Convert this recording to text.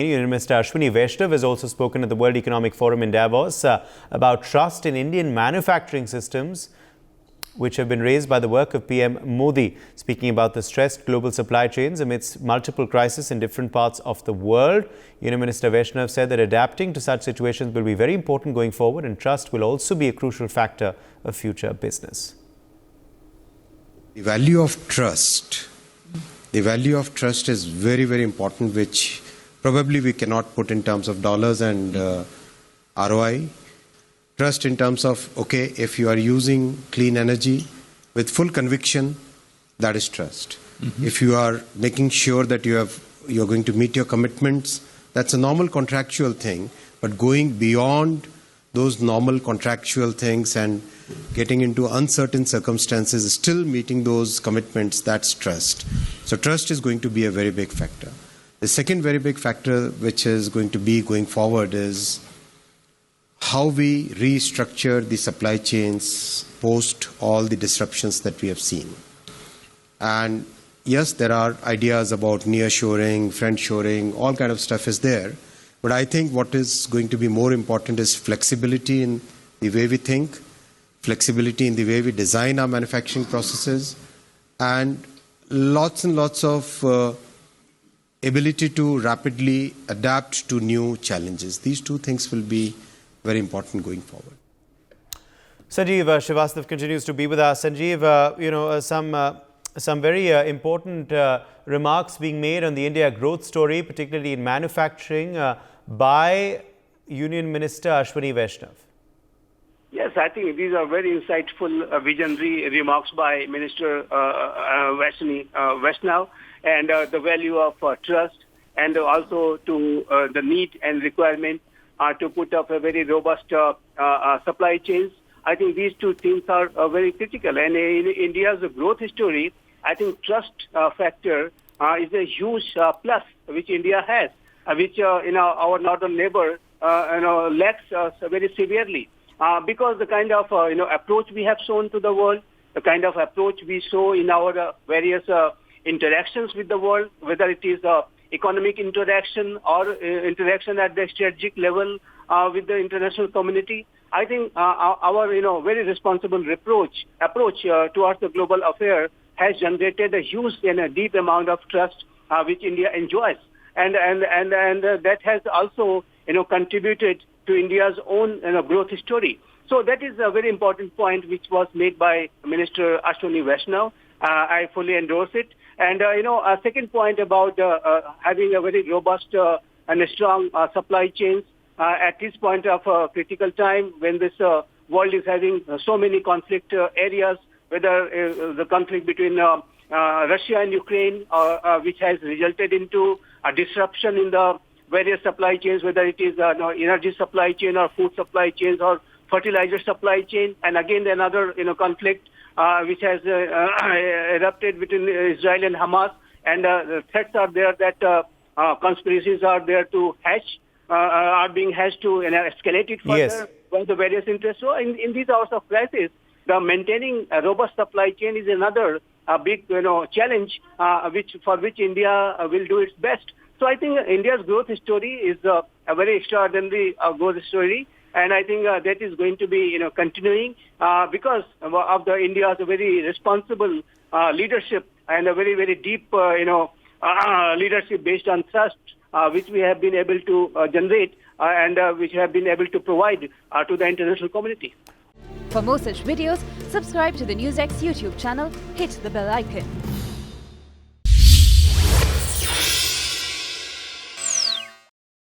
Union Minister Ashwini Vaishnaw has also spoken at the World Economic Forum in Davos about trust in Indian manufacturing systems, which have been raised by the work of PM Modi. Speaking about the stressed global supply chains amidst multiple crises in different parts of the world, Union Minister Vaishnaw said that adapting to such situations will be very important going forward, and trust will also be a crucial factor of future business. The value of trust is very, very important, which probably we cannot put in terms of dollars and ROI. Trust in terms of, okay, if you are using clean energy with full conviction, that is trust. If you are making sure that you're going to meet your commitments, that's a normal contractual thing. But going beyond those normal contractual things and getting into uncertain circumstances, still meeting those commitments, that's trust. So trust is going to be a very big factor. The second very big factor which is going to be going forward is how we restructure the supply chains post all the disruptions that we have seen. And yes, there are ideas about nearshoring, friendshoring, all kind of stuff is there. But I think what is going to be more important is flexibility in the way we think, flexibility in the way we design our manufacturing processes, and lots of ability to rapidly adapt to new challenges. These two things will be very important going forward. Sanjeev Srivastava continues to be with us. Sanjeev, some very important remarks being made on the India growth story, particularly in manufacturing, by Union Minister Ashwini Vaishnaw. Yes, I think these are very insightful, visionary remarks by Minister Vaishnaw, and the value of trust, and also to the need and requirement to put up a very robust supply chains. I think these two things are very critical. And in India's growth story, I think trust factor is a huge plus which India has, which our northern neighbor lacks very severely. Because the kind of approach we have shown to the world, the kind of approach we show in our various interactions with the world, whether it is economic interaction or interaction at the strategic level with the international community, I think our very responsible approach towards the global affair has generated a huge and a deep amount of trust which India enjoys, and that has also contributed to India's own growth story. So that is a very important point which was made by Minister Ashwini Vaishnaw. I fully endorse it. And a second point about having a very robust and strong supply chains at this point of critical time when this world is having so many conflict areas, whether the conflict between Russia and Ukraine, which has resulted into a disruption in the various supply chains, whether it is energy supply chain or food supply chains or fertilizer supply chain, and again another conflict which has erupted between Israel and Hamas, and the threats are there that conspiracies are there to are being hatched to escalate it further by the various interests. So in these hours of crisis, the maintaining a robust supply chain is another big challenge for which India will do its best. So I think India's growth story is a very extraordinary growth story, and I think that is going to be continuing because of India's very responsible leadership and a very, very deep leadership based on trust, which we have been able to generate and which have been able to provide to the international community. For more such videos, subscribe to the NewsX YouTube channel, hit the bell icon.